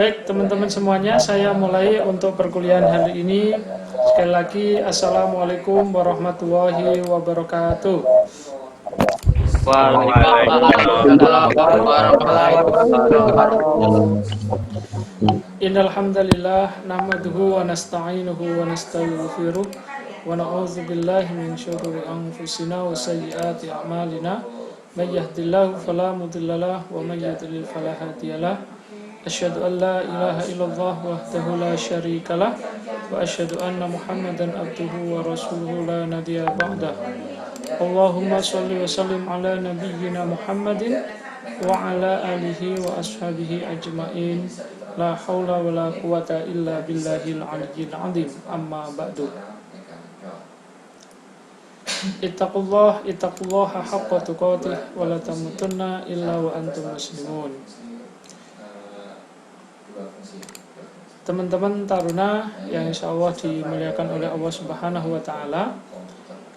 Baik teman-teman semuanya, saya mulai untuk perkuliahan hari ini. Sekali lagi, Assalamualaikum warahmatullahi wabarakatuh. Waalaikumsalam warahmatullahi wabarakatuh. Innal hamdalillah nahmaduhu wa nasta'inuhu wa nastaghfiruh wa na'udzu billahi min syururi anfusina wa sayyiati a'malina. May yahdihillahu fala mudhillalah wa may yudlil fala hadiyalah. Asyhadu an la ilaha illallah wahdahu la syarikalah wa asyhadu anna Muhammadan abduhu wa rasuluhu la nabiyya ba'dah. Allahumma shalli wa sallim ala nabiyyina Muhammadin wa ala alihi wa ashabihi ajmain. La haula wa la quwata illa billahil aliyyil azim. Amma ba'du. Ittaqullaha haqqa tuqatih wa la tamutunna illa wa antum muslimun. Teman-teman taruna yang insyaallah dimuliakan oleh Allah Subhanahu wa taala,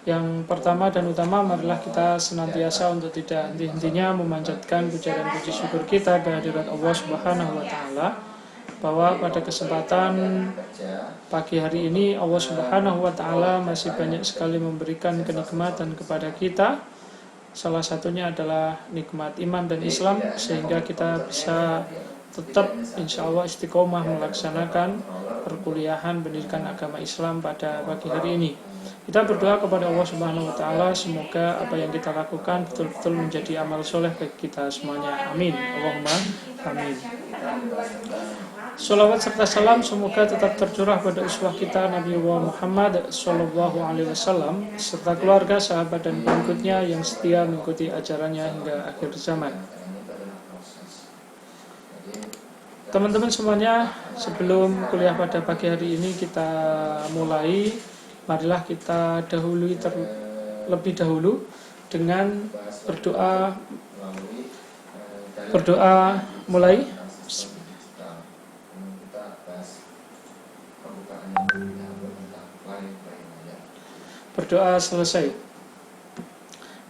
yang pertama dan utama marilah kita senantiasa untuk tidak henti-hentinya memanjatkan puja dan puji syukur kita kehadirat Allah Subhanahu wa taala, bahwa pada kesempatan pagi hari ini Allah Subhanahu wa taala masih banyak sekali memberikan kenikmatan kepada kita. Salah satunya adalah nikmat iman dan Islam, sehingga kita bisa tetap insya Allah istiqomah melaksanakan perkuliahan pendidikan agama Islam pada pagi hari ini. Kita berdoa kepada Allah Subhanahu wa taala, semoga apa yang kita lakukan betul-betul menjadi amal soleh bagi kita semuanya. Amin. Allahumma amin. Sholawat serta salam semoga tetap tercurah pada uswah kita Nabi Muhammad Sallallahu Alaihi Wasallam serta keluarga, sahabat dan pengikutnya yang setia mengikuti ajarannya hingga akhir zaman. Teman-teman semuanya, sebelum kuliah pada pagi hari ini kita mulai, marilah kita terlebih dahulu dengan berdoa mulai. Berdoa selesai.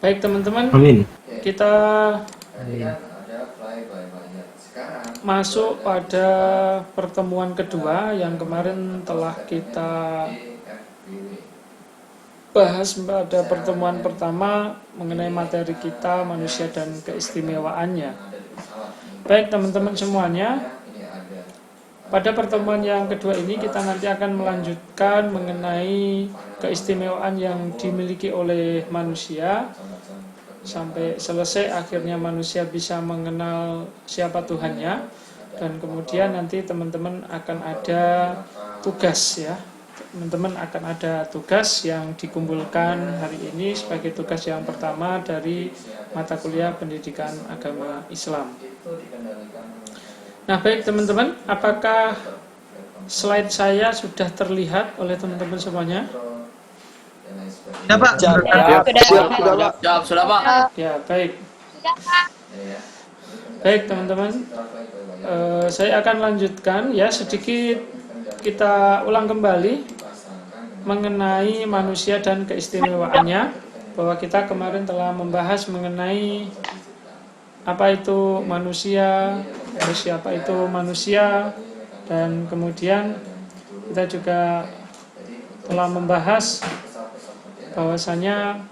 Baik teman-teman, amin. Kita masuk pada pertemuan kedua yang kemarin telah kita bahas pada pertemuan pertama mengenai materi kita manusia dan keistimewaannya. Baik teman-teman semuanya, pada pertemuan yang kedua ini kita nanti akan melanjutkan mengenai keistimewaan yang dimiliki oleh manusia sampai selesai akhirnya manusia bisa mengenal siapa Tuhannya, dan kemudian nanti teman-teman akan ada tugas ya. Teman-teman akan ada tugas yang dikumpulkan hari ini sebagai tugas yang pertama dari mata kuliah pendidikan agama Islam. Nah baik teman-teman, apakah slide saya sudah terlihat oleh teman-teman semuanya? Ya Pak. Sudah Pak. Ya baik. Baik teman-teman, saya akan lanjutkan ya, sedikit kita ulang kembali mengenai manusia dan keistimewaannya, bahwa kita kemarin telah membahas mengenai apa itu manusia, siapa itu manusia, dan kemudian kita juga telah membahas bahwasanya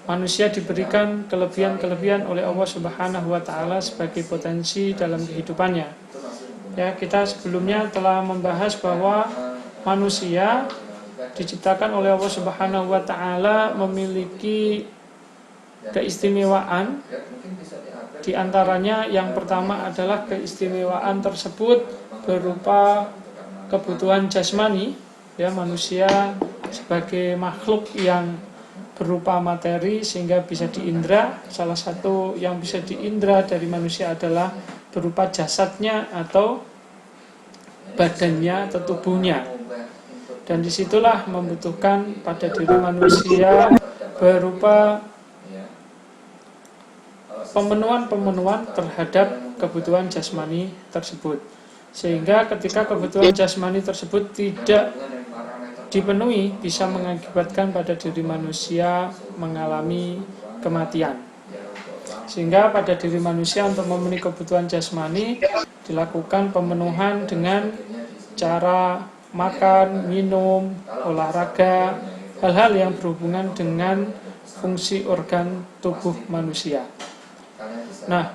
manusia diberikan kelebihan-kelebihan oleh Allah Subhanahu wa taala sebagai potensi dalam kehidupannya. Ya, kita sebelumnya telah membahas bahwa manusia diciptakan oleh Allah Subhanahu wa taala memiliki keistimewaan. Di antaranya yang pertama adalah keistimewaan tersebut berupa kebutuhan jasmani. Ya, manusia sebagai makhluk yang berupa materi sehingga bisa diindra. Salah satu yang bisa diindra dari manusia adalah berupa jasadnya atau badannya atau tubuhnya. Dan disitulah membutuhkan pada diri manusia berupa pemenuhan terhadap kebutuhan jasmani tersebut. Sehingga ketika kebutuhan jasmani tersebut tidak dipenuhi, bisa mengakibatkan pada diri manusia mengalami kematian. Sehingga pada diri manusia untuk memenuhi kebutuhan jasmani dilakukan pemenuhan dengan cara makan, minum, olahraga, hal-hal yang berhubungan dengan fungsi organ tubuh manusia. Nah,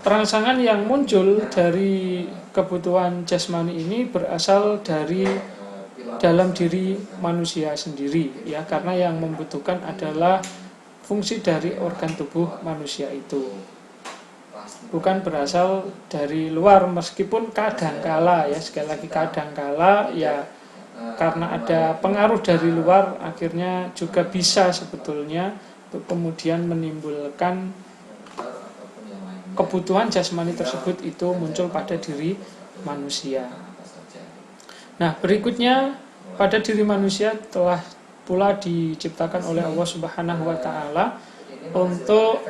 rangsangan yang muncul dari kebutuhan jasmani ini berasal dari dalam diri manusia sendiri, ya, karena yang membutuhkan adalah fungsi dari organ tubuh manusia itu, bukan berasal dari luar. Meskipun kadangkala, ya, sekali lagi kadangkala, ya, karena ada pengaruh dari luar, akhirnya juga bisa sebetulnya untuk kemudian menimbulkan kebutuhan jasmani tersebut itu muncul pada diri manusia. Nah, berikutnya, pada diri manusia telah pula diciptakan oleh Allah Subhanahu wa Ta'ala untuk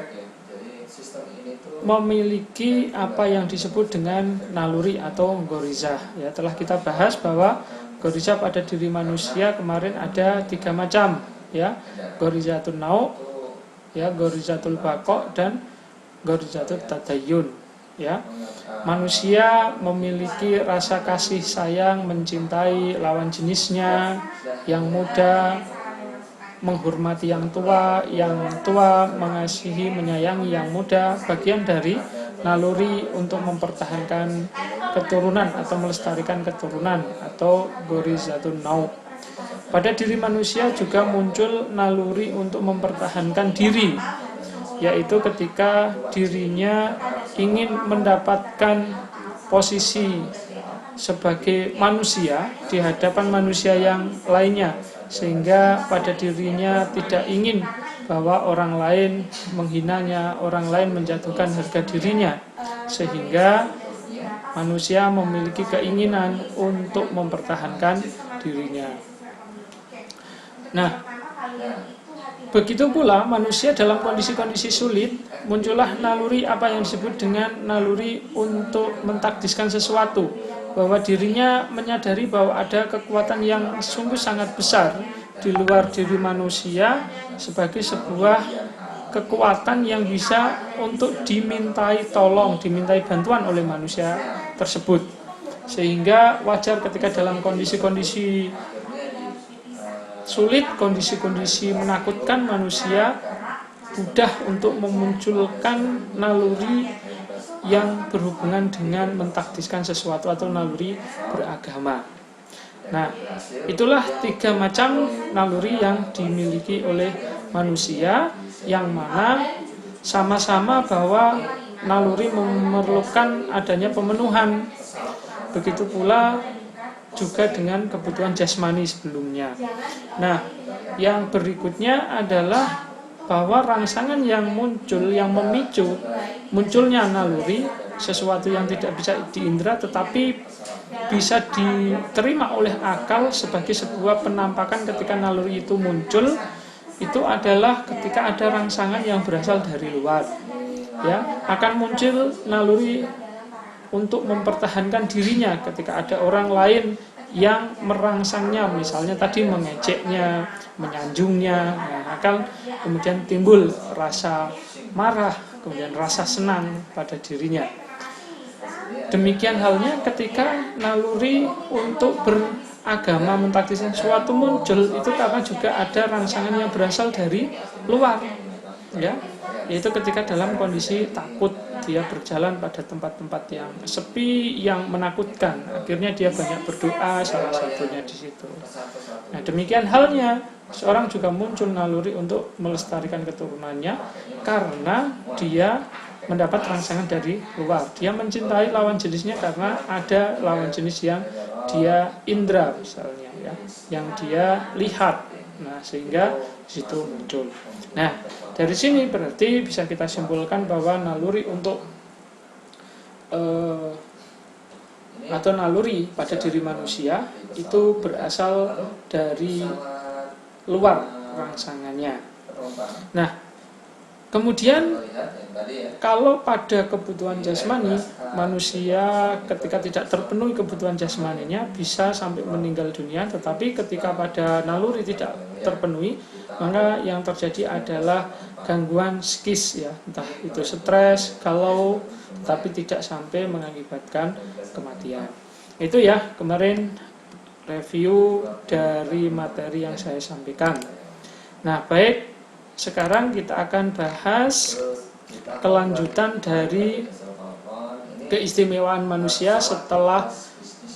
memiliki apa yang disebut dengan naluri atau gorizah. Ya, telah kita bahas bahwa gorizah pada diri manusia kemarin ada 3 macam, ya, gorizatul nau, ya, gorizatul baqo, dan gorizatul tadayyun. Ya, manusia memiliki rasa kasih sayang, mencintai lawan jenisnya, yang muda menghormati yang tua mengasihi menyayangi yang muda, bagian dari naluri untuk mempertahankan keturunan atau melestarikan keturunan atau gorizatun nau. Pada diri manusia juga muncul naluri untuk mempertahankan diri, yaitu ketika dirinya ingin mendapatkan posisi sebagai manusia di hadapan manusia yang lainnya, sehingga pada dirinya tidak ingin bahwa orang lain menghinanya, orang lain menjatuhkan harga dirinya, sehingga manusia memiliki keinginan untuk mempertahankan dirinya. Nah, begitu pula manusia dalam kondisi-kondisi sulit, muncullah naluri apa yang disebut dengan naluri untuk mentakdiskan sesuatu, bahwa dirinya menyadari bahwa ada kekuatan yang sungguh sangat besar di luar diri manusia sebagai sebuah kekuatan yang bisa untuk dimintai tolong, dimintai bantuan oleh manusia tersebut. Sehingga wajar ketika dalam kondisi-kondisi sulit, kondisi-kondisi menakutkan, manusia mudah untuk memunculkan naluri yang berhubungan dengan mentakdiskan sesuatu atau naluri beragama. Nah, itulah 3 macam naluri yang dimiliki oleh manusia, yang mana sama-sama bahwa naluri memerlukan adanya pemenuhan. Begitu pula juga dengan kebutuhan jasmani sebelumnya. Nah, yang berikutnya adalah bahwa rangsangan yang muncul, yang memicu munculnya naluri, sesuatu yang tidak bisa diindra tetapi bisa diterima oleh akal sebagai sebuah penampakan ketika naluri itu muncul, itu adalah ketika ada rangsangan yang berasal dari luar. Ya, akan muncul naluri untuk mempertahankan dirinya ketika ada orang lain yang merangsangnya, misalnya tadi mengejeknya, menyanjungnya, akan kemudian timbul rasa marah, kemudian rasa senang pada dirinya. Demikian halnya ketika naluri untuk beragama, mentakdiskan sesuatu muncul, itu karena juga ada rangsangan yang berasal dari luar, ya, yaitu ketika dalam kondisi takut, dia berjalan pada tempat-tempat yang sepi, yang menakutkan, akhirnya dia banyak berdoa, salah satunya di situ. Nah, demikian halnya seorang juga muncul naluri untuk melestarikan keturunannya karena dia mendapat rangsangan dari luar. Dia mencintai lawan jenisnya karena ada lawan jenis yang dia indra, misalnya, ya, yang dia lihat. Nah, sehingga di situ muncul. Nah, dari sini berarti bisa kita simpulkan bahwa naluri untuk atau naluri pada diri manusia itu berasal dari luar rangsangannya. Nah, Kemudian kalau pada kebutuhan jasmani, manusia ketika tidak terpenuhi kebutuhan jasmaninya bisa sampai meninggal dunia. Tetapi ketika pada naluri tidak terpenuhi, maka yang terjadi adalah gangguan psikis, ya, entah itu stres, galau, tapi tidak sampai mengakibatkan kematian. Itu ya kemarin review dari materi yang saya sampaikan. Nah, baik, sekarang kita akan bahas kelanjutan dari keistimewaan manusia setelah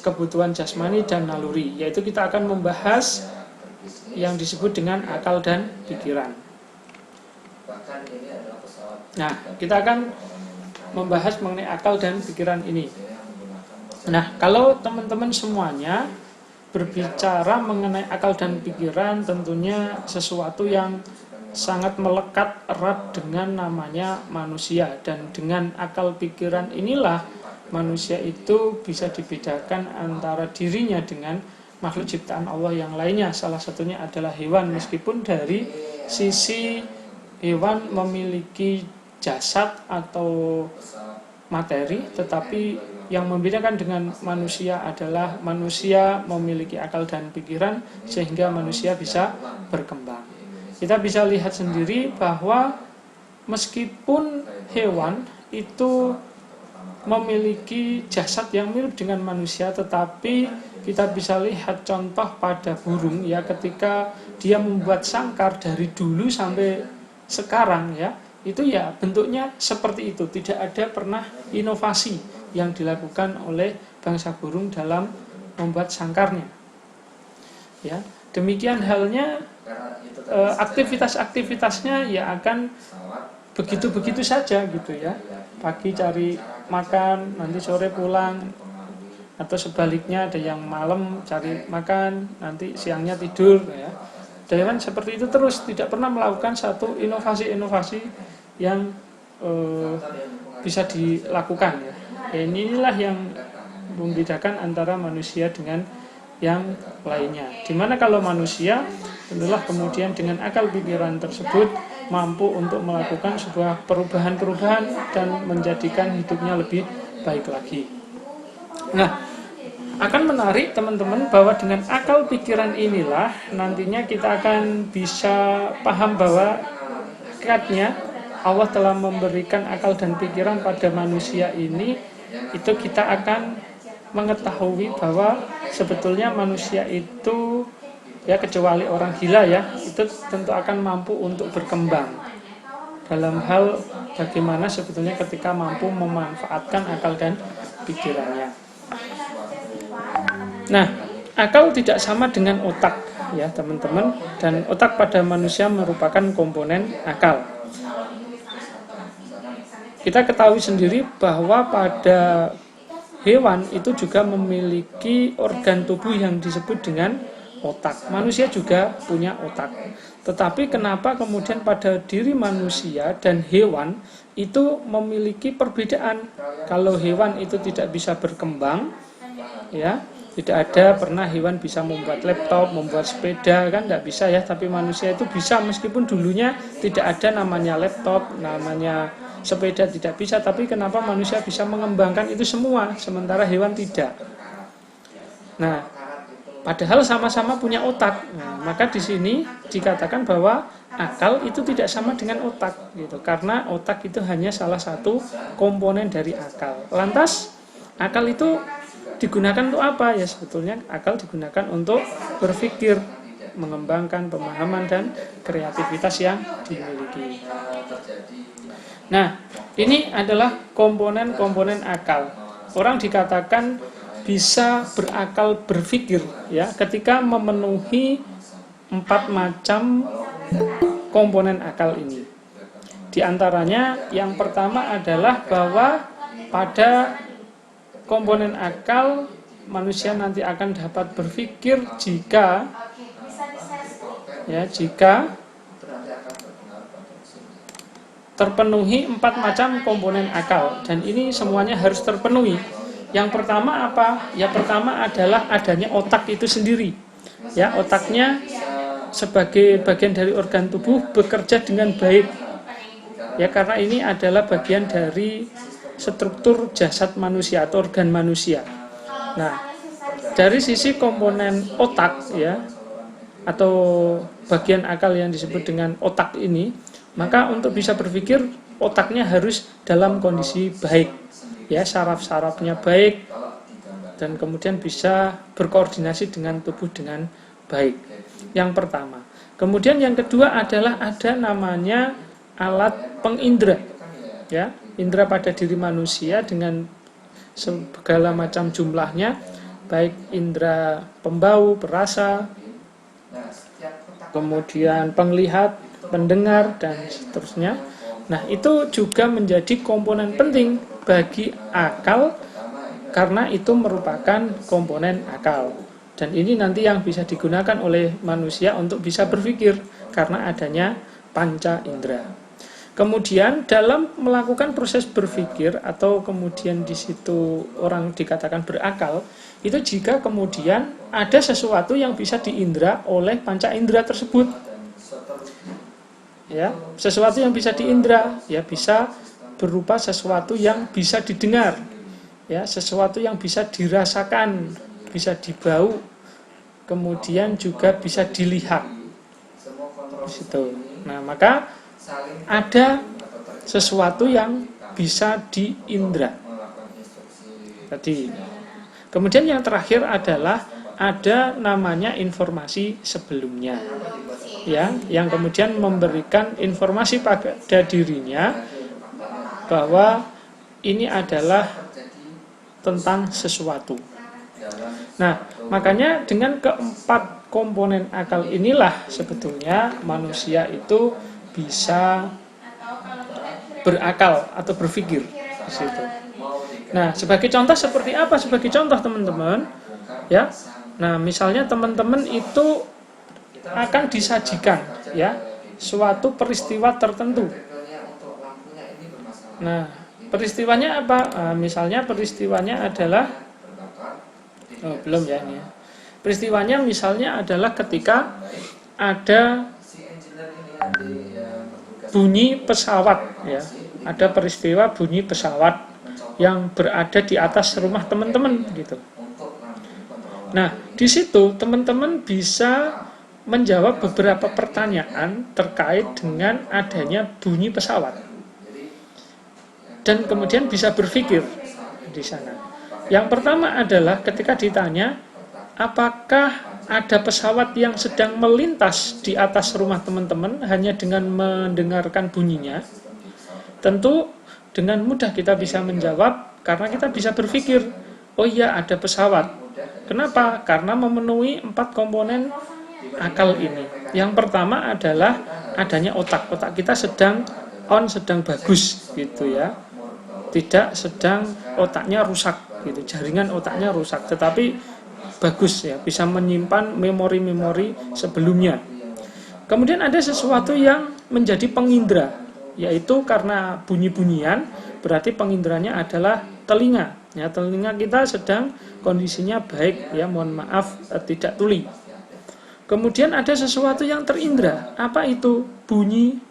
kebutuhan jasmani dan naluri, yaitu kita akan membahas yang disebut dengan akal dan pikiran. Nah, kita akan membahas mengenai akal dan pikiran ini. Nah, kalau teman-teman semuanya berbicara mengenai akal dan pikiran, tentunya sesuatu yang sangat melekat erat dengan namanya manusia. Dan dengan akal pikiran inilah manusia itu bisa dibedakan antara dirinya dengan makhluk ciptaan Allah yang lainnya. Salah satunya adalah hewan, meskipun dari sisi hewan memiliki jasad atau materi, tetapi yang membedakan dengan manusia adalah manusia memiliki akal dan pikiran sehingga manusia bisa berkembang. Kita bisa lihat sendiri bahwa meskipun hewan itu memiliki jasad yang mirip dengan manusia, tetapi kita bisa lihat contoh pada burung, ya, ketika dia membuat sangkar dari dulu sampai sekarang, ya, itu ya bentuknya seperti itu. Tidak ada pernah inovasi yang dilakukan oleh bangsa burung dalam membuat sangkarnya, ya. Demikian halnya aktivitas-aktivitasnya ya akan begitu-begitu saja gitu, ya. Pagi cari makan, nanti sore pulang, atau sebaliknya ada yang malam cari makan, nanti siangnya tidur, ya. Hewan seperti itu terus, tidak pernah melakukan satu inovasi-inovasi yang bisa dilakukan, ya. Inilah yang membedakan antara manusia dengan yang lainnya. Dimana kalau manusia adalah kemudian dengan akal pikiran tersebut mampu untuk melakukan sebuah perubahan-perubahan dan menjadikan hidupnya lebih baik lagi. Nah, akan menarik teman-teman bahwa dengan akal pikiran inilah nantinya kita akan bisa paham bahwa hakikatnya Allah telah memberikan akal dan pikiran pada manusia ini. Itu kita akan mengetahui bahwa sebetulnya manusia itu, ya, kecuali orang gila, ya, itu tentu akan mampu untuk berkembang dalam hal bagaimana sebetulnya ketika mampu memanfaatkan akal dan pikirannya. Nah, akal tidak sama dengan otak, ya teman-teman, dan otak pada manusia merupakan komponen akal. Kita ketahui sendiri bahwa pada hewan itu juga memiliki organ tubuh yang disebut dengan otak. Manusia juga punya otak. Tetapi kenapa kemudian pada diri manusia dan hewan itu memiliki perbedaan? Kalau hewan itu tidak bisa berkembang, ya, tidak ada pernah hewan bisa membuat laptop, membuat sepeda, kan tidak bisa, ya. Tapi manusia itu bisa, meskipun dulunya tidak ada namanya laptop, namanya sepeda, tidak bisa. Tapi kenapa manusia bisa mengembangkan itu semua, sementara hewan tidak? Nah, padahal sama-sama punya otak. Nah, maka di sini dikatakan bahwa akal itu tidak sama dengan otak, gitu. Karena otak itu hanya salah satu komponen dari akal. Lantas, akal itu digunakan untuk apa? Ya, sebetulnya akal digunakan untuk berpikir, mengembangkan pemahaman dan kreativitas yang dimiliki. Nah, ini adalah komponen-komponen akal. Orang dikatakan bisa berakal berpikir, ya, ketika memenuhi 4 macam komponen akal ini. Di antaranya yang pertama adalah bahwa pada komponen akal manusia nanti akan dapat berpikir jika terpenuhi 4 macam komponen akal, dan ini semuanya harus terpenuhi. Yang pertama apa? Yang pertama adalah adanya otak itu sendiri. Ya, otaknya sebagai bagian dari organ tubuh bekerja dengan baik. Ya, karena ini adalah bagian dari struktur jasad manusia atau organ manusia. Nah, dari sisi komponen otak ya, atau bagian akal yang disebut dengan otak ini, maka untuk bisa berpikir otaknya harus dalam kondisi baik, ya, saraf-sarafnya baik, dan kemudian bisa berkoordinasi dengan tubuh dengan baik. Yang pertama. Kemudian yang kedua adalah ada namanya alat pengindra, ya, indera pada diri manusia dengan segala macam jumlahnya, baik indera pembau, perasa, kemudian penglihat, pendengar, dan seterusnya. Nah, itu juga menjadi komponen penting bagi akal karena itu merupakan komponen akal. Dan ini nanti yang bisa digunakan oleh manusia untuk bisa berpikir karena adanya panca indera. Kemudian dalam melakukan proses berpikir atau kemudian di situ orang dikatakan berakal, itu jika kemudian ada sesuatu yang bisa diindra oleh panca indera tersebut. Ya, sesuatu yang bisa diindra, ya bisa berupa sesuatu yang bisa didengar, ya, sesuatu yang bisa dirasakan, bisa dibau, kemudian juga bisa dilihat. Di situ. Nah, maka ada sesuatu yang bisa diindra. Tadi. Kemudian yang terakhir adalah ada namanya informasi sebelumnya. Ya, yang kemudian memberikan informasi pada dirinya bahwa ini adalah tentang sesuatu. Nah, makanya dengan keempat komponen akal inilah sebetulnya manusia itu bisa berakal atau berpikir di situ. Nah, sebagai contoh seperti apa? Sebagai contoh teman-teman, ya. Nah, misalnya teman-teman itu akan disajikan, ya, suatu peristiwa tertentu. Nah, peristiwanya apa? Nah, misalnya peristiwanya adalah belum ya ini. Peristiwanya misalnya adalah ketika ada bunyi pesawat, ya. Ada peristiwa bunyi pesawat yang berada di atas rumah teman-teman gitu. Nah, di situ teman-teman bisa menjawab beberapa pertanyaan terkait dengan adanya bunyi pesawat. Dan kemudian bisa berpikir di sana. Yang pertama adalah ketika ditanya, apakah ada pesawat yang sedang melintas di atas rumah teman-teman hanya dengan mendengarkan bunyinya? Tentu dengan mudah kita bisa menjawab karena kita bisa berpikir, oh iya ada pesawat. Kenapa? Karena memenuhi 4 komponen akal ini. Yang pertama adalah adanya otak. Otak kita sedang on, sedang bagus gitu ya. Tidak sedang otaknya rusak gitu. Jaringan otaknya rusak, tetapi bagus ya, bisa menyimpan memori-memori sebelumnya. Kemudian ada sesuatu yang menjadi pengindra, yaitu karena bunyi-bunyian, berarti penginderanya adalah telinga. Ya, telinga kita sedang kondisinya baik ya, mohon maaf tidak tuli. Kemudian ada sesuatu yang terindra. Apa itu? Bunyi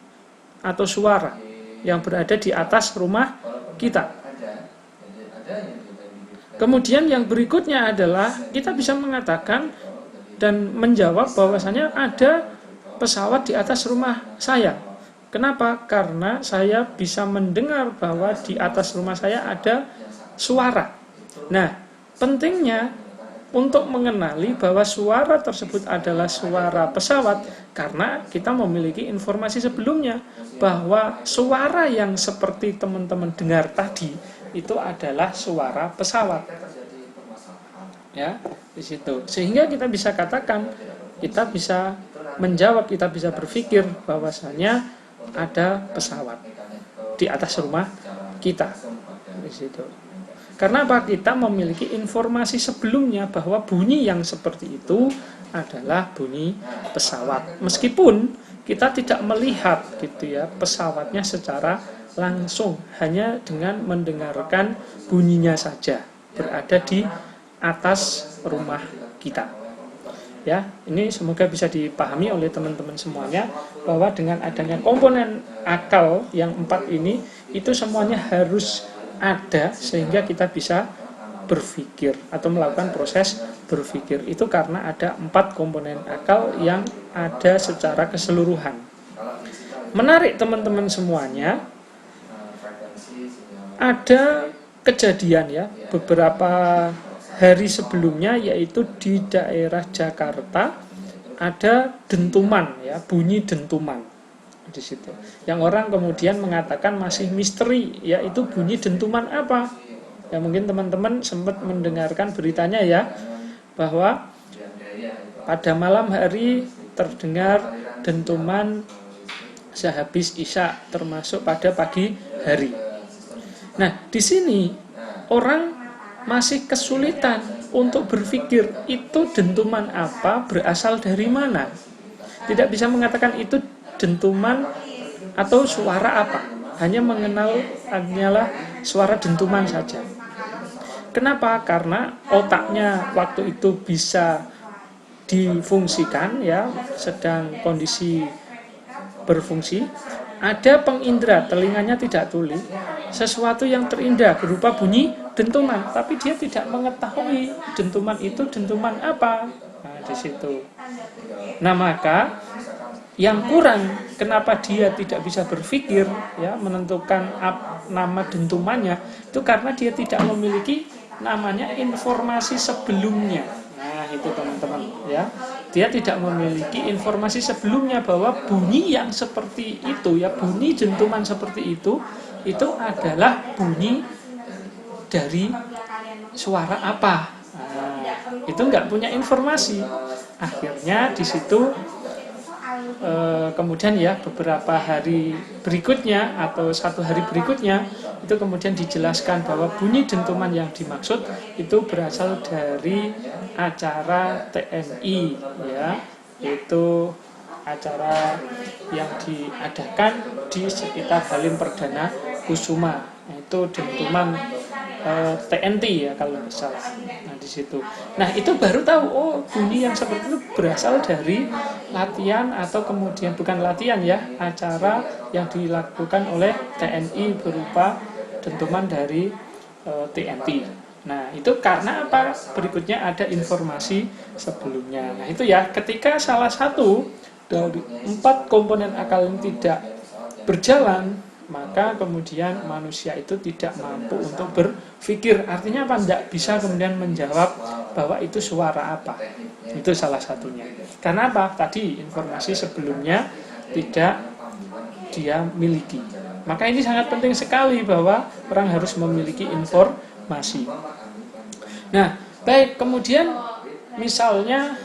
atau suara yang berada di atas rumah kita. Kemudian yang berikutnya adalah kita bisa mengatakan dan menjawab bahwasanya ada pesawat di atas rumah saya. Kenapa? Karena saya bisa mendengar bahwa di atas rumah saya ada suara. Nah, pentingnya untuk mengenali bahwa suara tersebut adalah suara pesawat karena kita memiliki informasi sebelumnya bahwa suara yang seperti teman-teman dengar tadi itu adalah suara pesawat. Ya, di situ. Sehingga kita bisa katakan, kita bisa menjawab, kita bisa berpikir bahwasanya ada pesawat di atas rumah kita. Di situ. Karena apa? Kita memiliki informasi sebelumnya bahwa bunyi yang seperti itu adalah bunyi pesawat. Meskipun kita tidak melihat gitu ya pesawatnya secara langsung, hanya dengan mendengarkan bunyinya saja berada di atas rumah kita. Ya, ini semoga bisa dipahami oleh teman-teman semuanya bahwa dengan adanya komponen akal yang 4 ini itu semuanya harus ada sehingga kita bisa berpikir atau melakukan proses berpikir. Itu karena ada 4 komponen akal yang ada secara keseluruhan. Menarik teman-teman semuanya, ada kejadian ya beberapa hari sebelumnya, yaitu di daerah Jakarta ada dentuman ya, bunyi dentuman di situ. Yang orang kemudian mengatakan masih misteri, yaitu bunyi dentuman apa? Ya mungkin teman-teman sempat mendengarkan beritanya ya, bahwa pada malam hari terdengar dentuman sehabis Isya, termasuk pada pagi hari. Nah, di sini orang masih kesulitan untuk berpikir itu dentuman apa, berasal dari mana. Tidak bisa mengatakan itu dentuman atau suara apa. Hanya mengenal hanyalah suara dentuman saja. Kenapa? Karena otaknya waktu itu bisa difungsikan ya, sedang kondisi berfungsi. Ada pengindra, telinganya tidak tuli, sesuatu yang terindah berupa bunyi dentuman, tapi dia tidak mengetahui dentuman itu dentuman apa. Nah, di situ. Nah, maka yang kurang, kenapa dia tidak bisa berpikir ya, menentukan nama dentumannya, itu karena dia tidak memiliki namanya informasi sebelumnya. Nah, itu teman-teman ya. Dia tidak memiliki informasi sebelumnya bahwa bunyi yang seperti itu ya, bunyi dentuman seperti itu adalah bunyi dari suara apa. Nah, itu nggak punya informasi. Akhirnya di situ kemudian ya beberapa hari berikutnya atau 1 hari berikutnya itu kemudian dijelaskan bahwa bunyi dentuman yang dimaksud itu berasal dari acara TNI ya, itu acara yang diadakan di sekitar Halim Perdana Kusuma. Itu dentuman TNT ya kalau nggak salah. Nah di situ. Nah itu baru tahu, oh bunyi yang seperti itu berasal dari latihan atau kemudian bukan latihan ya, acara yang dilakukan oleh TNI berupa dentuman dari TNT. Nah itu karena apa? Berikutnya ada informasi sebelumnya. Nah itu ya, ketika salah satu dari 4 komponen akal yang tidak berjalan, maka kemudian manusia itu tidak mampu untuk berpikir. Artinya apa? Tidak bisa kemudian menjawab bahwa itu suara apa. Itu salah satunya. Karena apa? Tadi informasi sebelumnya tidak dia miliki. Maka ini sangat penting sekali bahwa orang harus memiliki informasi. Nah, baik, kemudian misalnya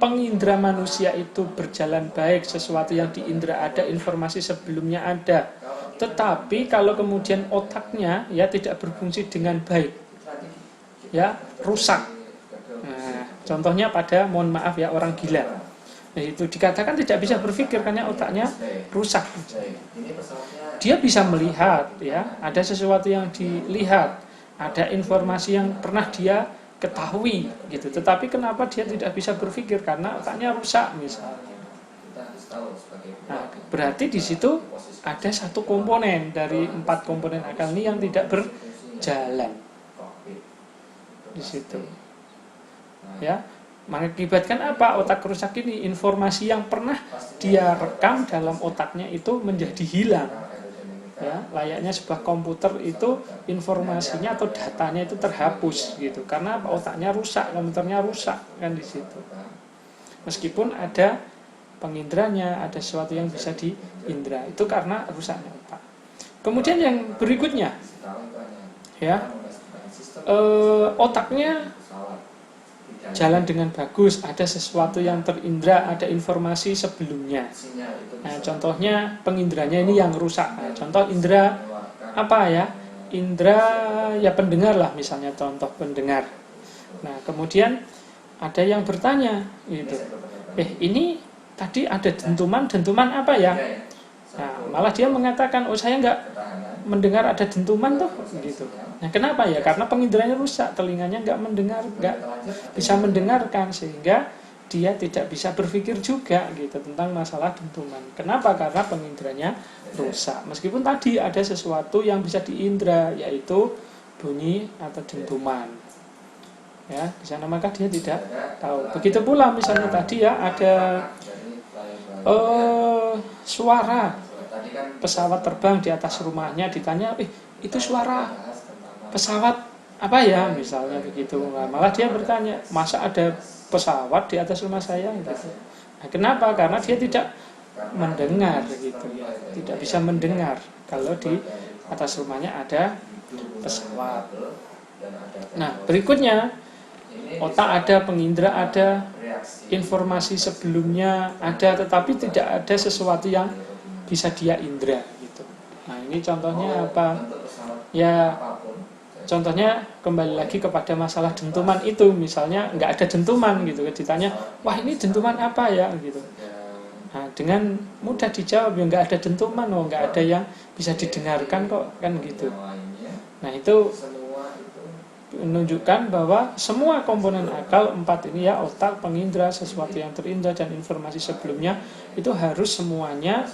pengindra manusia itu berjalan baik, sesuatu yang diindra ada, informasi sebelumnya ada, tetapi kalau kemudian otaknya ya tidak berfungsi dengan baik ya, rusak. Nah, contohnya pada, mohon maaf ya, orang gila. Nah, itu dikatakan tidak bisa berpikir karena otaknya rusak. Dia bisa melihat ya, ada sesuatu yang dilihat, ada informasi yang pernah dia ketahui gitu, tetapi kenapa dia tidak bisa berpikir? Karena otaknya rusak misalnya. Nah, berarti di situ ada 1 komponen dari 4 komponen akal ini yang tidak berjalan di situ. Ya, mengakibatkan apa? Otak rusak ini, informasi yang pernah dia rekam dalam otaknya itu menjadi hilang. Ya, layaknya sebuah komputer itu informasinya atau datanya itu terhapus gitu, karena otaknya rusak, komputernya rusak kan di situ. Meskipun ada pengindranya, ada sesuatu yang bisa diindra, itu karena rusaknya otak. Kemudian yang berikutnya ya, otaknya jalan dengan bagus, ada sesuatu yang terindra, ada informasi sebelumnya. Nah, contohnya pengindranya ini yang rusak. Nah, contoh indra apa ya? Indra ya pendengar lah misalnya, contoh pendengar. Nah, kemudian ada yang bertanya gitu. Ini tadi ada dentuman apa ya? Nah, malah dia mengatakan, oh saya mendengar ada dentuman tuh gitu. Nah, kenapa ya? Karena penginderanya rusak, telinganya nggak mendengar, nggak bisa mendengarkan, sehingga dia tidak bisa berpikir juga gitu tentang masalah dentuman. Kenapa? Karena penginderanya rusak. Meskipun tadi ada sesuatu yang bisa diindra, yaitu bunyi atau dentuman. Ya, di sana maka dia tidak tahu. Begitu pula misalnya tadi ya ada suara pesawat terbang di atas rumahnya, ditanya, itu suara pesawat apa ya, misalnya begitu. Nah, malah dia bertanya, masa ada pesawat di atas rumah saya gitu. Nah, kenapa? Karena dia tidak mendengar gitu ya, tidak bisa mendengar kalau di atas rumahnya ada pesawat. Nah, berikutnya otak ada, pengindra ada, informasi sebelumnya ada, tetapi tidak ada sesuatu yang bisa dia indra gitu. Nah, ini contohnya apa? Ya, contohnya kembali lagi kepada masalah dentuman itu. Misalnya nggak ada dentuman gitu, ditanya, wah ini dentuman apa ya gitu. Nah, dengan mudah dijawab, ya nggak ada dentuman, oh nggak ada yang bisa didengarkan kok, kan gitu. Nah, itu menunjukkan bahwa semua komponen akal 4 ini ya, otak, pengindra, sesuatu yang terindra, dan informasi sebelumnya itu harus semuanya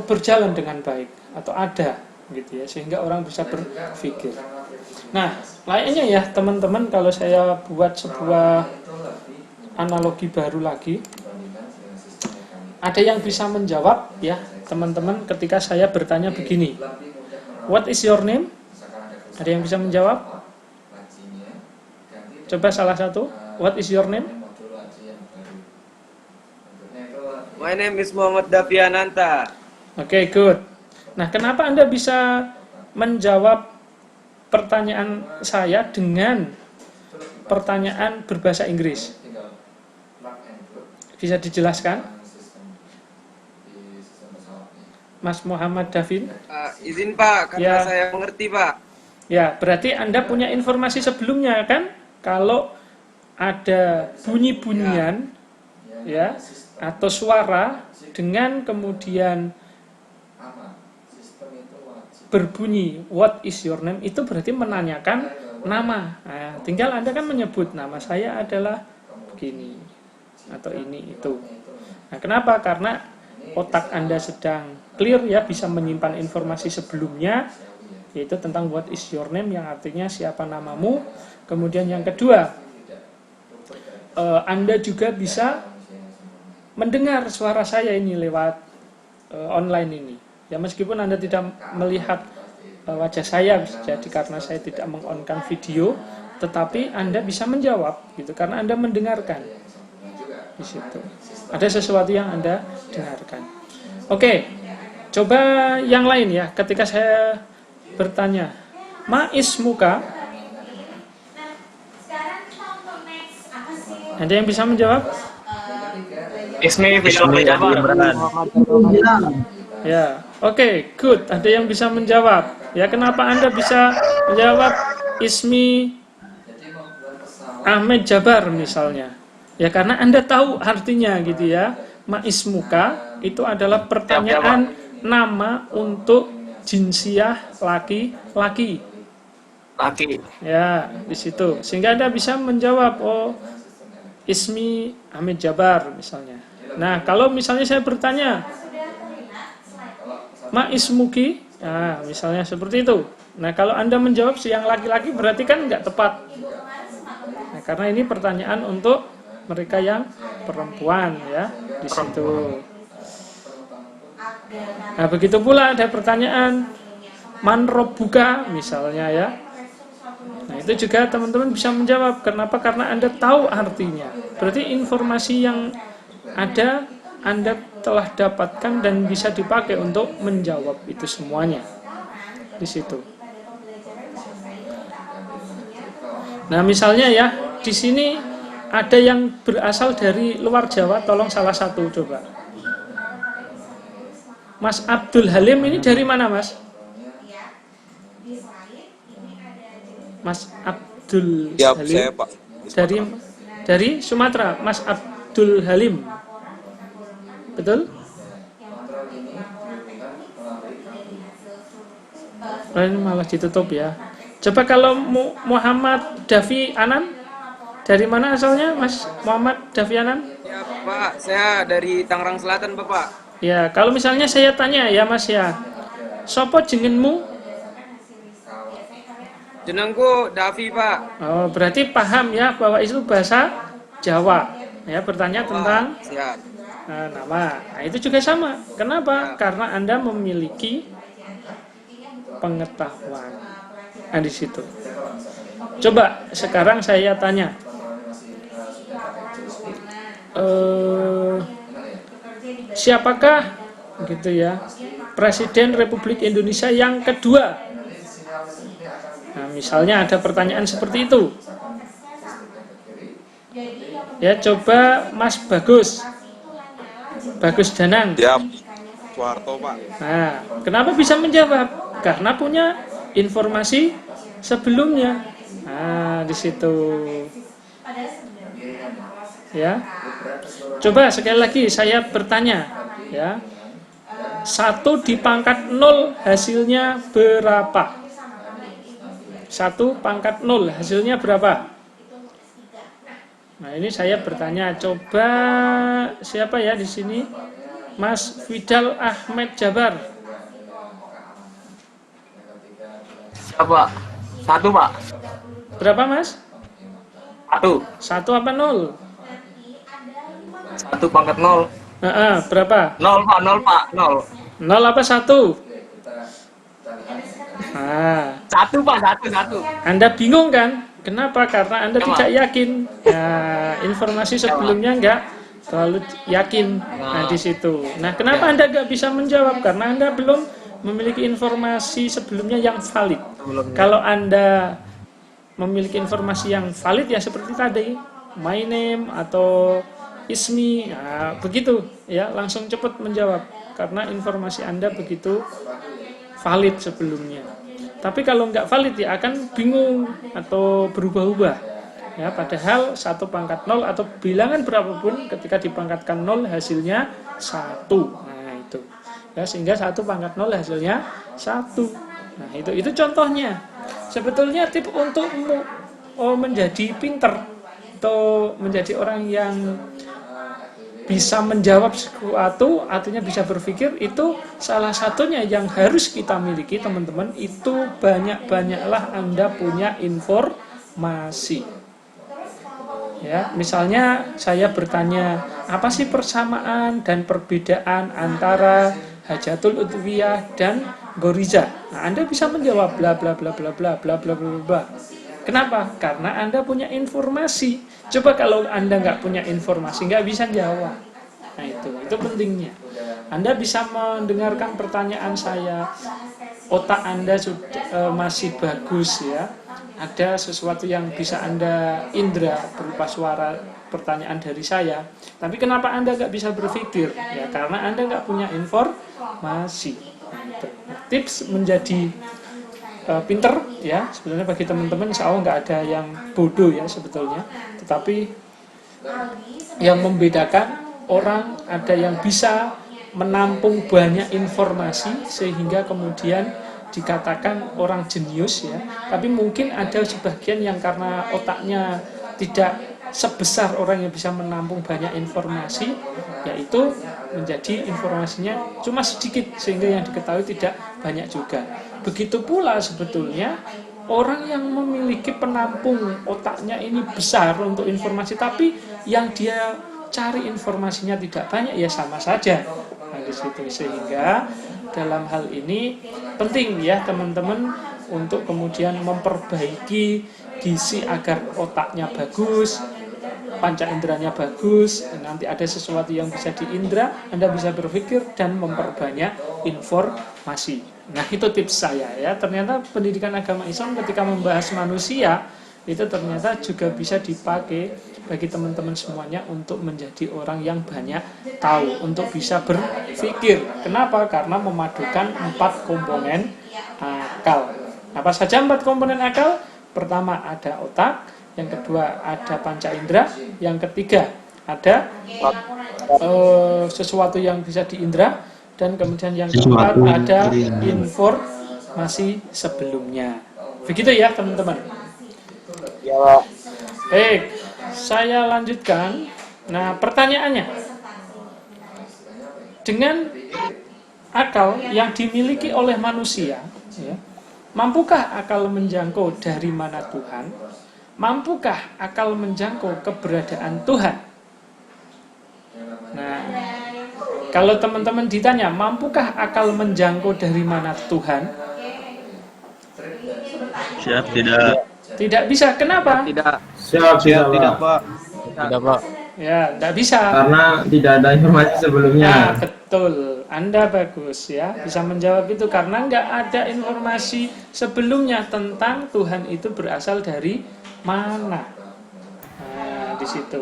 berjalan dengan baik atau ada gitu ya, sehingga orang bisa berpikir. Nah, layaknya ya teman-teman, kalau saya buat sebuah analogi baru lagi, ada yang bisa menjawab ya teman-teman ketika saya bertanya begini, what is your name? Ada yang bisa menjawab? Coba salah satu, what is your name? My name is Muhammad Daviananta. Oke, good. Nah, kenapa Anda bisa menjawab pertanyaan saya dengan pertanyaan berbahasa Inggris? Bisa dijelaskan? Mas Muhammad Davin? Izin Pak, karena Ya. saya mengerti Pak. Ya, berarti Anda punya informasi sebelumnya kan? Kalau ada bunyi-bunyian ya, atau suara dengan kemudian berbunyi what is your name, itu berarti menanyakan nama. Nah, tinggal Anda kan menyebut, nama saya adalah begini atau ini itu. Nah, kenapa? Karena otak Anda sedang clear ya, bisa menyimpan informasi sebelumnya, yaitu tentang what is your name, yang artinya siapa namamu. Kemudian yang kedua, Anda juga bisa mendengar suara saya ini lewat online ini. Ya, meskipun Anda tidak melihat wajah saya, bisa jadi karena saya tidak meng-on-kan video, tetapi Anda bisa menjawab gitu karena Anda mendengarkan. Di situ ada sesuatu yang Anda dengarkan. Oke, coba yang lain ya. Ketika saya bertanya, ma ismuka? Ada yang bisa menjawab? Ismi Firman Jabar. Ya, oke, good. Ada yang bisa menjawab. Ya, kenapa Anda bisa menjawab Ismi Ahmed Jabar misalnya? Ya, karena Anda tahu artinya gitu ya. Ma ismuka itu adalah pertanyaan nama untuk jinsiah laki-laki. Laki. Ya, di situ. Sehingga Anda bisa menjawab, oh, Ismi Ahmed Jabar misalnya. Nah, kalau misalnya saya bertanya, ma ismuki? Nah, misalnya seperti itu. Nah, kalau Anda menjawab yang laki-laki berarti kan nggak tepat. Nah, karena ini pertanyaan untuk mereka yang perempuan ya, di situ. Nah, begitu pula ada pertanyaan man robbuka misalnya ya. Nah, itu juga teman-teman bisa menjawab. Kenapa? Karena Anda tahu artinya. Berarti informasi yang ada Anda telah dapatkan dan bisa dipakai untuk menjawab itu semuanya di situ. Nah, misalnya ya, di sini ada yang berasal dari luar Jawa, tolong salah satu coba. Mas Abdul Halim ini dari mana, Mas? Mas Abdul Halim. Saya, Pak. Dari Sumatera, Mas Abdul Halim. Betul? Oh, ini malah ditutup ya. Coba kalau Muhammad Davi Anan, dari mana asalnya Mas Muhammad Davi Anan? Ya Pak, saya dari Tangerang Selatan Bapak. Ya, kalau misalnya saya tanya ya Mas ya, sopo jenengmu? Jenengku Davi Pak. Oh, berarti paham ya bahwa itu bahasa Jawa. Ya, bertanya tentang Siap. nama. Nah, itu juga sama. Kenapa? Karena Anda memiliki pengetahuan. Nah, di situ. Coba sekarang saya tanya. Siapakah gitu ya Presiden Republik Indonesia yang kedua? Nah, misalnya ada pertanyaan seperti itu. Ya, coba Mas Bagus Danang. Ya, Soeharto Pak. Nah, kenapa bisa menjawab? Karena punya informasi sebelumnya. Nah, di situ. Ya. Coba sekali lagi saya bertanya, ya. 1 dipangkat 0 hasilnya berapa? 1 pangkat 0 hasilnya berapa? Nah, ini saya bertanya, coba siapa ya di sini? Mas Fidal Ahmed Jabar. Siapa? 1 Pak. Berapa Mas? 1. 1 apa 0? 1 pangkat 0. Berapa? 0 Pak, 0 Pak, 0. 0 apa 1? Nah, 1 Pak, 1. Anda bingung kan? Kenapa? Karena Anda tidak yakin. Nah, informasi sebelumnya enggak terlalu yakin. Nah, di situ. Nah, kenapa Anda enggak bisa menjawab? Karena Anda belum memiliki informasi sebelumnya yang valid. Kalau Anda memiliki informasi yang valid ya seperti tadi, my name atau ismi, nah, begitu ya, langsung cepat menjawab karena informasi Anda begitu valid sebelumnya. Tapi kalau nggak valid ya akan bingung atau berubah-ubah. Ya, padahal 1 pangkat 0 atau bilangan berapapun ketika dipangkatkan 0 hasilnya 1. Nah, itu. Ya, sehingga 1 pangkat 0 hasilnya 1. Nah, itu contohnya. Sebetulnya tips untuk menjadi pinter atau menjadi orang yang bisa menjawab sesuatu, artinya bisa berpikir, itu salah satunya yang harus kita miliki teman-teman, itu banyak-banyaklah Anda punya informasi. Ya, misalnya saya bertanya, apa sih persamaan dan perbedaan antara Hajatul Udwiyah dan Goriza? Nah, Anda bisa menjawab bla bla bla bla bla bla bla bla bla. Kenapa? Karena Anda punya informasi. Coba kalau Anda nggak punya informasi, nggak bisa jawab. Nah, itu pentingnya. Anda bisa mendengarkan pertanyaan saya, otak Anda sudah masih bagus ya. Ada sesuatu yang bisa Anda indra berupa suara pertanyaan dari saya. Tapi kenapa Anda nggak bisa berpikir? Ya karena Anda nggak punya informasi. Nah, tips menjadi pinter ya, sebenarnya bagi teman-teman insya Allah nggak ada yang bodoh ya sebetulnya, tetapi yang membedakan orang ada yang bisa menampung banyak informasi sehingga kemudian dikatakan orang jenius ya, tapi mungkin ada sebagian yang karena otaknya tidak sebesar orang yang bisa menampung banyak informasi, yaitu menjadi informasinya cuma sedikit sehingga yang diketahui tidak banyak juga. Begitu pula sebetulnya orang yang memiliki penampung otaknya ini besar untuk informasi, tapi yang dia cari informasinya tidak banyak, ya sama saja. Nah, di situ sehingga dalam hal ini penting ya teman-teman untuk kemudian memperbaiki gizi agar otaknya bagus, panca inderanya bagus, nanti ada sesuatu yang bisa diindra, Anda bisa berpikir dan memperbanyak informasi. Nah, itu tips saya ya. Ternyata pendidikan agama Islam ketika membahas manusia itu ternyata juga bisa dipakai bagi teman-teman semuanya untuk menjadi orang yang banyak tahu, untuk bisa berpikir. Kenapa? Karena memadukan 4 komponen akal. Apa saja 4 komponen akal? Pertama ada otak, yang kedua ada panca indera, yang ketiga ada sesuatu yang bisa diindra, dan kemudian yang keempat ada informasi. masih sebelumnya. Begitu ya teman-teman. Ya, Pak. Baik, saya lanjutkan. Nah, pertanyaannya, dengan akal yang dimiliki oleh manusia, ya, mampukah akal menjangkau dari mana Tuhan? Mampukah akal menjangkau keberadaan Tuhan? Nah, kalau teman-teman ditanya, mampukah akal menjangkau dari mana Tuhan? Siap, tidak. Tidak bisa. Kenapa? Tidak. Siap, Siap, tidak, tidak, Pak. Pak. Tidak, Pak. Ya, tidak bisa. Karena tidak ada informasi sebelumnya. Nah, betul. Anda bagus ya, bisa menjawab itu karena nggak ada informasi sebelumnya tentang Tuhan itu berasal dari mana. Nah, di situ.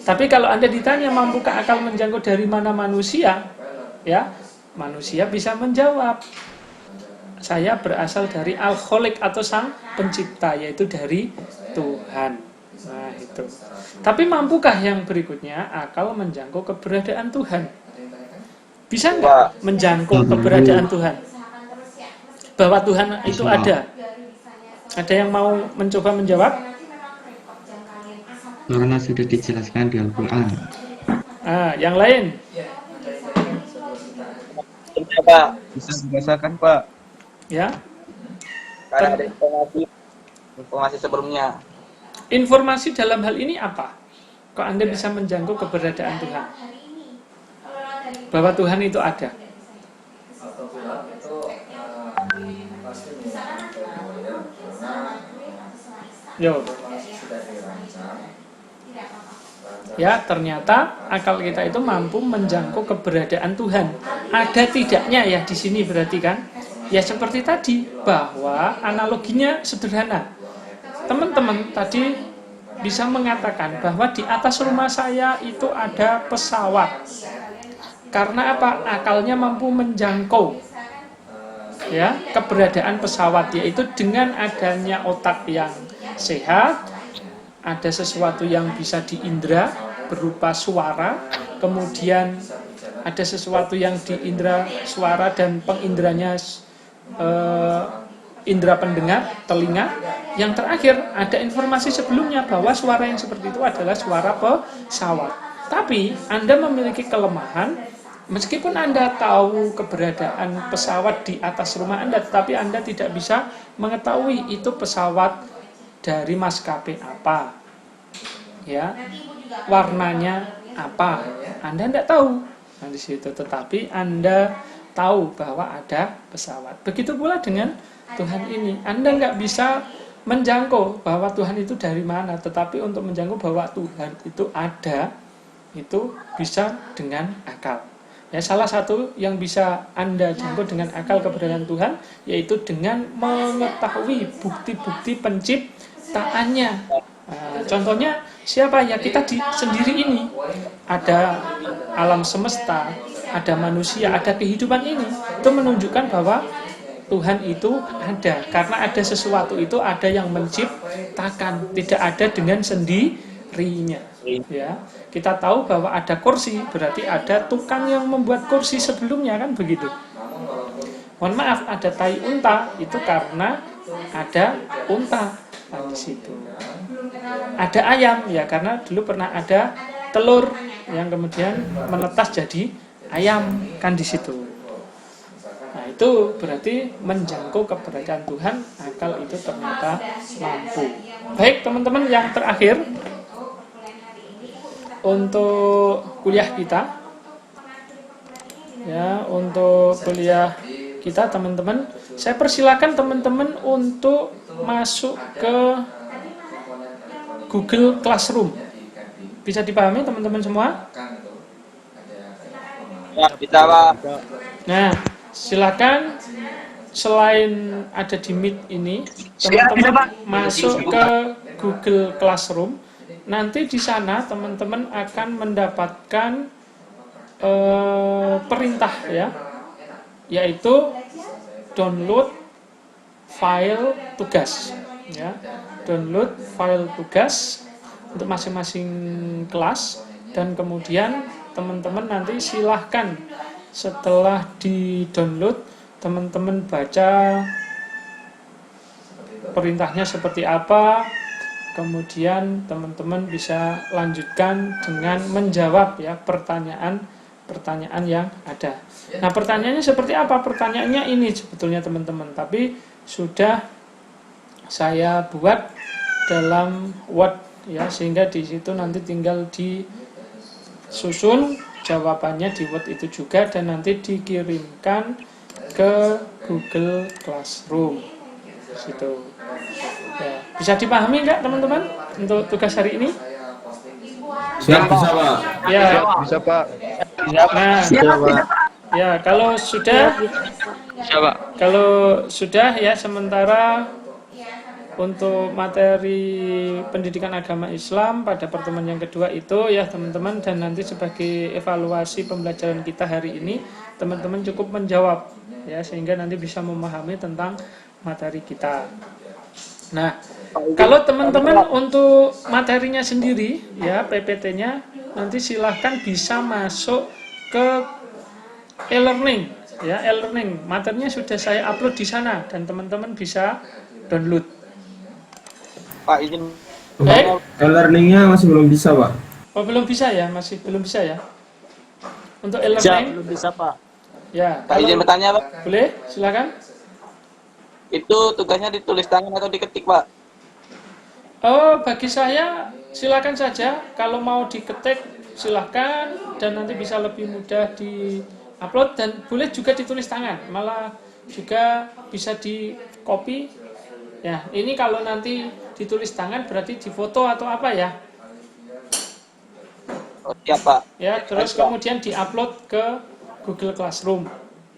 Tapi kalau Anda ditanya mampukah akal menjangkau dari mana manusia, ya, manusia bisa menjawab. Saya berasal dari Al-Khaliq atau Sang Pencipta, yaitu dari Tuhan. Nah, itu. Tapi mampukah yang berikutnya akal menjangkau keberadaan Tuhan? Bisa nggak menjangkau keberadaan Tuhan? Bahwa Tuhan itu ada? Ada yang mau mencoba menjawab? Karena sudah dijelaskan di Al-Quran. Ya, Yang lain? Tidak, Pak. bisa dirasakan, Pak. Ya. Karena ada informasi sebelumnya. Informasi dalam hal ini apa? Kok Anda bisa menjangkau keberadaan Tuhan? Bahwa Tuhan itu ada. Yo. Ya, ternyata akal kita itu mampu menjangkau keberadaan Tuhan. Ada tidaknya ya di sini berarti kan? Ya seperti tadi, bahwa analoginya sederhana. Teman-teman tadi bisa mengatakan bahwa di atas rumah saya itu ada pesawat. Karena apa? Akalnya mampu menjangkau ya keberadaan pesawat, yaitu dengan adanya otak yang sehat, ada sesuatu yang bisa diindra berupa suara, kemudian ada sesuatu yang diindra suara dan pengindranya indra pendengar, telinga. Yang terakhir ada informasi sebelumnya bahwa suara yang seperti itu adalah suara pesawat. Tapi Anda memiliki kelemahan, meskipun Anda tahu keberadaan pesawat di atas rumah Anda, tetapi Anda tidak bisa mengetahui itu pesawat dari maskapai apa, ya, warnanya apa, Anda tidak tahu. Nah, di situ, tetapi Anda tahu bahwa ada pesawat. Begitu pula dengan Tuhan ini, Anda nggak bisa menjangkau bahwa Tuhan itu dari mana, tetapi untuk menjangkau bahwa Tuhan itu ada, itu bisa dengan akal. Ya, salah satu yang bisa Anda jangkau dengan akal keberadaan Tuhan, yaitu dengan mengetahui bukti-bukti penciptaannya. Nah, contohnya siapa ya? Kita sendiri ini. Ada alam semesta, ada manusia, ada kehidupan ini. Itu menunjukkan bahwa Tuhan itu ada. Karena ada sesuatu itu ada yang menciptakan, tidak ada dengan sendirinya. Ya, kita tahu bahwa ada kursi, berarti ada tukang yang membuat kursi sebelumnya, kan begitu. Mohon maaf, ada tai unta itu karena ada unta di situ. Ada ayam ya karena dulu pernah ada telur yang kemudian menetas jadi ayam, kan di situ. Nah, itu berarti menjangkau keberadaan Tuhan, akal itu ternyata mampu. Baik teman-teman, yang terakhir untuk kuliah kita, ya, untuk kuliah kita teman-teman, saya persilakan teman-teman untuk masuk ke Google Classroom. Bisa dipahami teman-teman semua? Ya, bisa, Pak. Nah, silakan, selain ada di Meet ini, teman-teman masuk ke Google Classroom. Nanti di sana teman-teman akan mendapatkan perintah ya, yaitu download file tugas ya, download file tugas untuk masing-masing kelas, dan kemudian teman-teman nanti silahkan setelah di download teman-teman baca perintahnya seperti apa, kemudian teman-teman bisa lanjutkan dengan menjawab ya pertanyaan yang ada. Nah, pertanyaannya seperti apa? Pertanyaannya ini sebetulnya teman-teman, tapi sudah saya buat dalam Word ya, sehingga di situ nanti tinggal disusun jawabannya di Word itu juga, dan nanti dikirimkan ke Google Classroom situ. Ya, bisa dipahami nggak teman-teman untuk tugas hari ini? Siap, bisa Pak. Ya, Bisa Pak. nah, ya kalau sudah ya, sementara untuk materi pendidikan agama Islam pada pertemuan yang kedua itu ya teman-teman, dan nanti sebagai evaluasi pembelajaran kita hari ini, teman-teman cukup menjawab ya, sehingga nanti bisa memahami tentang materi kita. Nah, kalau teman-teman untuk materinya sendiri ya, PPT-nya nanti silahkan bisa masuk ke e-learning ya, e-learning materinya sudah saya upload di sana dan teman-teman bisa download. Pak izin. Baik. E-learningnya masih belum bisa Pak. Oh, belum bisa ya, masih belum bisa ya. Untuk e-learning belum bisa Pak. ya. Pak izin bertanya Pak. Boleh, silakan. Itu tugasnya ditulis tangan atau diketik Pak? Oh, bagi saya silakan saja. Kalau mau diketik silakan, dan nanti bisa lebih mudah di-upload, dan boleh juga ditulis tangan. Malah juga bisa di copy. Ya, ini kalau nanti ditulis tangan berarti difoto atau apa ya? Oh, siap Pak. Ya, terus kemudian diupload ke Google Classroom.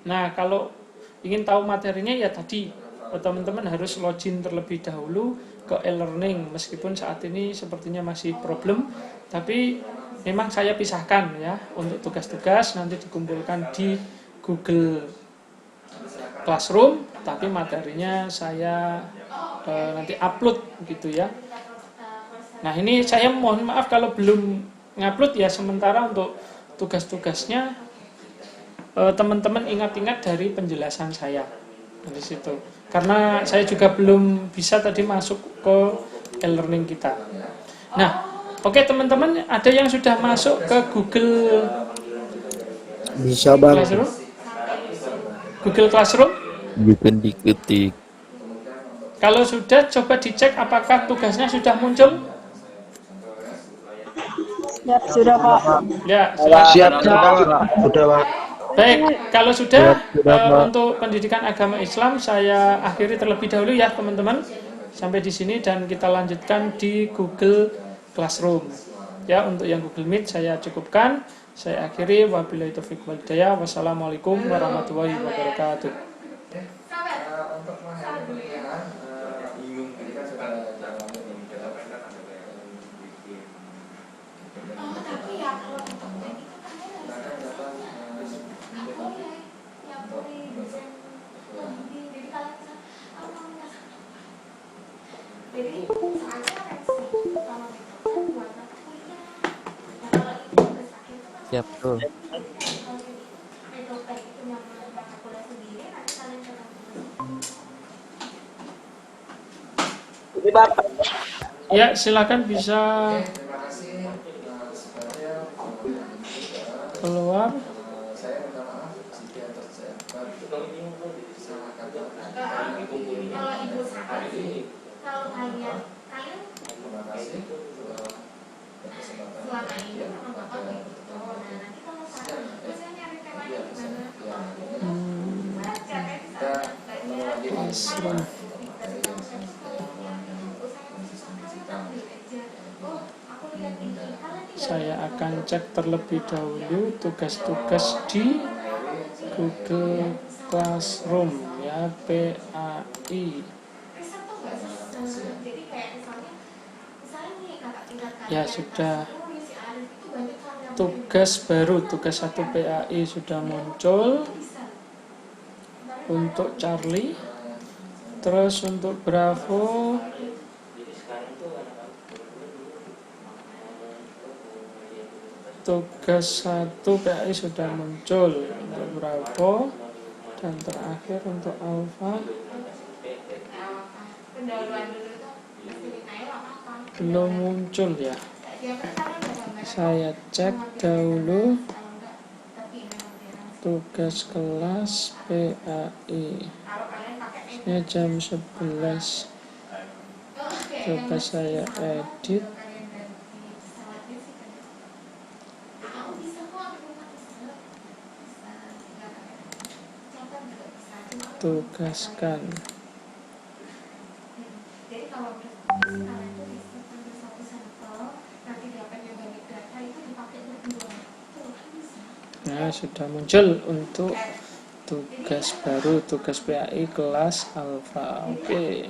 Nah, kalau ingin tahu materinya ya tadi, teman-teman harus login terlebih dahulu ke e-learning, meskipun saat ini sepertinya masih problem, tapi memang saya pisahkan ya, untuk tugas-tugas nanti dikumpulkan di Google Classroom, tapi materinya saya nanti upload gitu ya. Nah, ini saya mohon maaf kalau belum ngupload ya, sementara untuk tugas-tugasnya teman-teman ingat-ingat dari penjelasan saya di situ. Karena saya juga belum bisa tadi masuk ke e-learning kita. Nah, oke teman-teman, ada yang sudah masuk ke Google Bisa Bang. Classroom? Google Classroom? Bukan diketik. Kalau sudah, coba dicek apakah tugasnya sudah muncul. Ya, sudah Pak. Ya, Siap sudah Pak. baik, kalau sudah untuk pendidikan agama Islam saya akhiri terlebih dahulu ya teman-teman. Sampai di sini dan kita lanjutkan di Google Classroom. Ya, untuk yang Google Meet saya cukupkan. Saya akhiri, wabillahi taufiq wal hidayah. Wassalamualaikum warahmatullahi wabarakatuh. Siap tuh. Ini Bapak. Ya, silakan bisa keluar. Classroom. Saya akan cek terlebih dahulu tugas-tugas di Google Classroom ya, PAI. Ya, sudah. Tugas baru, tugas 1 PAI sudah muncul untuk Charlie. Terus untuk Bravo tugas 1 PAI sudah muncul untuk Bravo. Dan terakhir untuk alfa belum muncul ya. Saya cek dahulu tugas kelas PAI. Ini jam 11. Coba saya edit. Tugaskan. Nah, sudah muncul untuk tugas baru, tugas PAI kelas alfa. Oke.